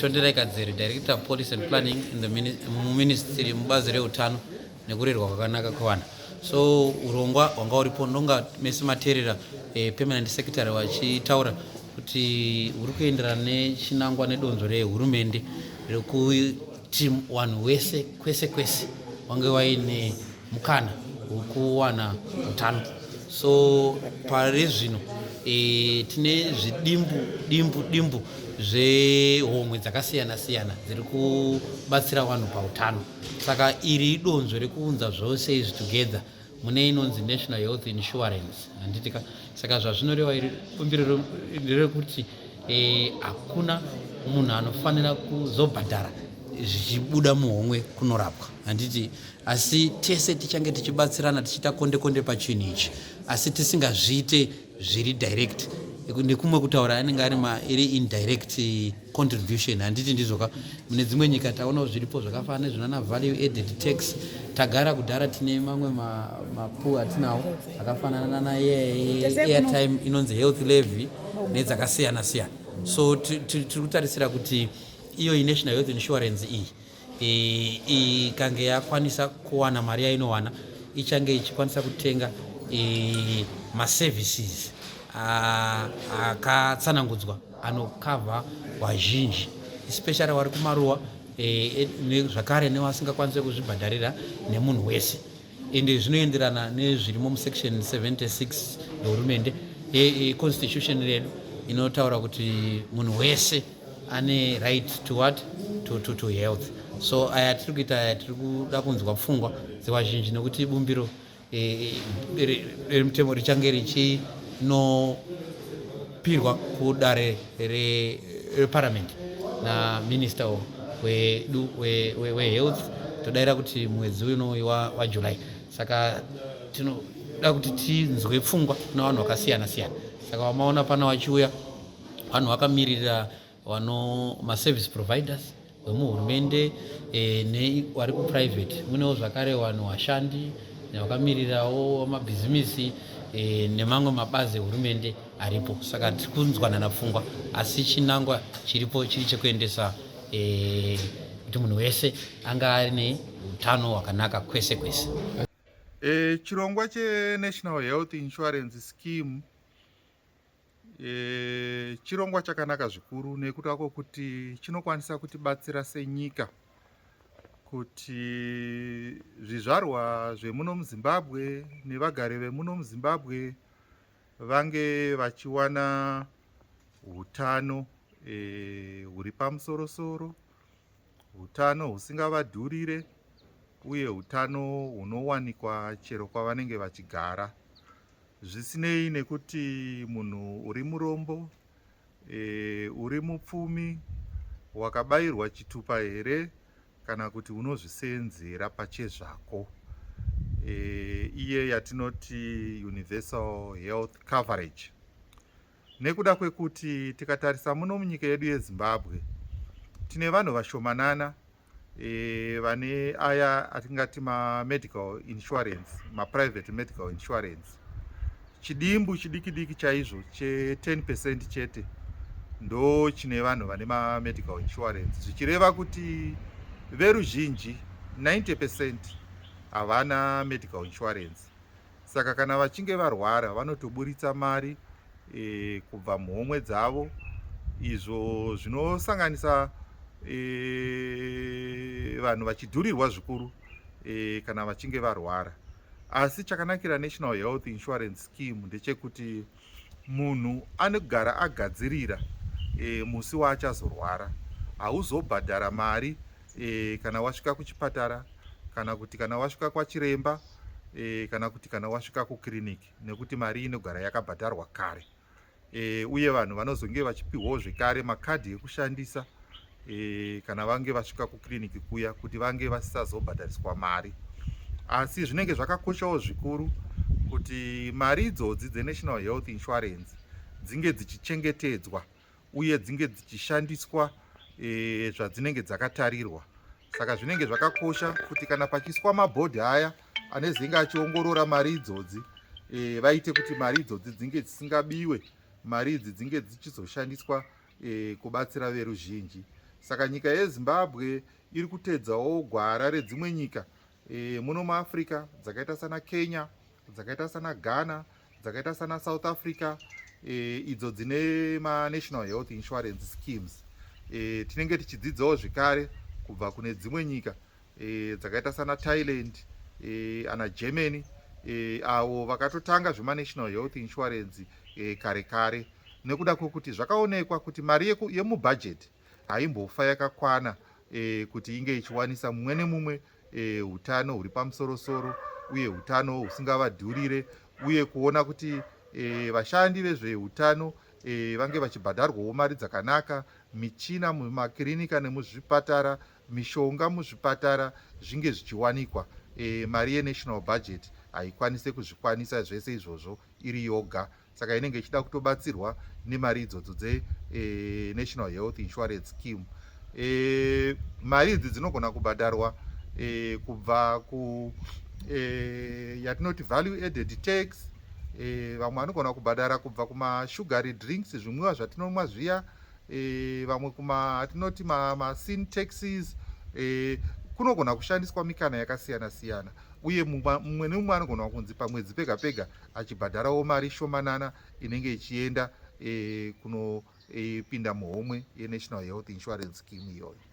Tondera Kadziri, Director of Police and Planning in the Ministry mubazi reutano nekurerwa kwakanaka kwana. So urongwa wanga uripo ndonga mese materera permanent secretary wachitaura kuti uri kuenderana nechinangwa nedonzo rehurumende rekuti wanhu wese kwese kwese wange waine mukana wekuwana utano. So pari zvino tine zvidimbu zvehomwe dzakasiyana siyana dziri kubatsira vanhu pautano. Saka iri idonzo rekuunza zvose izvi together mune inonzi National Health Insurance handitika. Saka zvazvinoreva iri bumbiro rekuti hakuna munhu anofanira kuzobhadhara zvichibuda muhomwe kunorapwa handiti. Asi tese tichange tichibatsirana tichiita konde pachinhu ichi asi tisingazviite zviri direct nekumwe kutaura anenge iri indirect contribution handiti ndizvoka. Mune dzimwe nyika taona zviripo zvakafanana nezvinana value added tax. Tagara kudhara tine mamwe mapu atinawo akafanana airtime inonzi health levy nedzakasiyana siyana. So tiri kutarisira kuti iyo national health insurance iyi ikange yakwanisa kuwana mari yainowana ichange ichikwanisa kutenga maservices akatsanangudzwa anokavha vazhinji especially vari kumaruwa zvakare nevasingakwanisi kuzvibhadharira nemunhu wese. Ende zvinoenderana nezvirimo musection 76 yehurumende constitution redu inotaura kuti munhu wese ane right to what to health. So aya tiri kuita aya tiri kuda kunzwa pfungwa dzevazhinji nekuti bumbiro remutemo richange richinopirwa kudare reparliament naminister wedu wehealth. Todaira kuti mwedzi uno wa July. Saka tinoda kuti tinzwe pfungwa navanhu vakasiyana siyana. Saka wamaona pana wachiuya vanhu vakamirira maservice providers vemuhurumende nevari kuprivate. Munewo zvakare vanhu vashandi nevakamirirawo mabhizimisi nemamwe mabazi ehurumende aripo. Saka tiri kunzwanana pfungwa asi chinangwa chiripo chiri chekuendesa kuti munhu wese anga ane utano hwakanaka kwese kwese. Chirongwa cheNational Health Insurance Scheme chirongwa chakanaka zvikuru nekuda kwokuti chinokwanisa kutibatsira senyika kuti zvizvarwa zvemuno muZimbabwe nevagari vemuno muZimbabwe vange vachiwana hutano huri pamusoro-soro, hutano husingavadhurire uye hutano hunowanikwa chero kwavanenge vachigara. Zvisinei nekuti munhu uri murombo, uri mupfumi, wakabayirwa chitupa here kana kuti unozvisenzera pachezvako. Iye yatinoti universal health coverage. Nekuda kwekuti tikatarisa muno munyika yedu yeZimbabwe tine vanhu vashomanana vane aya atingati medical insurance, private medical insurance. Chidimbu chidiki chaizvo che10% chete ndo chine vanhu vane medical insurance, zvichireva kuti veruzhinji 90% havana medical insurance. Saka kana vachinge varwara vanotoburitsa mari kubva muhomwe dzavo, izvo zvinosanganisa vanhu vachidhurirwa zvikuru kana vachinge varwara. Asi chakanakira National Health Insurance Scheme ndechekuti munhu anogara agadzirira musi waachazorwara. Hauzobhadhara mari kana wasvika kuchipatara kana kuti kana wasvika kwachiremba kana kuti kana wasvika kukiriniki, nekuti mari inogara yakabhadharwa kare. Uye vanhu vanozonge vachipiwawo zvekare makadhi ekushandisa kana vange vasvika kukiriniki kuya kuti vange vasisazobhadhariswa mari. Asi zvinenge zvakakoshawo zvikuru kuti mari idzodzi dzeNational Health Insurance dzinge dzichichengetedzwa uye dzinge dzichishandiswa zvadzinenge dzakatarirwa. Saka zvinenge zvakakosha kuti kana pachiswa mabhodhi aya anezenge achiongorora mari idzodzi vaite kuti mari idzodzi dzinge dzisingabiwe, mari idzi dzinge dzichizoshandiswa kubatsira veruzhinji. saka nyika yezimbabwe iri kutedzawo gwara redzimwe nyika muno muafrica dzakaita sana kenya, dzakaita sana ghana, dzakaita sana south africa, idzo dzine manational health insurance schemes. Tinenge tichidzidzawo zvekare kubva kune dzimwe nyika dzakaita sana thailand, ana germany, avo vakatotanga zvemanational health insurance kare kare, nekuda kwekuti zvakaonekwa kuti mari yemubhajeti haimbofa yakakwana kuti inge ichiwanisa mumwe nemumwe hutano huri pamusorosoro uye hutano husingavadhurire, uye kuona kuti vashandi vezveutano vange vachibhadharwawo mari dzakanaka, michina mumakirinika nemuzvipatara, mishonga muzvipatara zvinge zvichiwanikwa. Mari yenational budget haikwanise kuzvikwanisa zvese izvozvo iri yoga, saka inenge ichida kutobatsirwa nemari idzodzo dzenational health insurance scheme. Mari idzi dzinogona kubhadharwa kubva yatinoti value added tax, vamwe vanogona kubhadhara kubva kumasugary drinks, zvimwiwa zvatinomwa zviya, vamwe hatinoti masin taxes. Kunogona kushandiswa mikana yakasiyana siyana, uye mumwe nemumwe anogona kunzi pamwedzi pega pega achibhadharawo mari shomanana inenge ichienda kunopinda muhomwe yenational health insurance scheme iyoyo.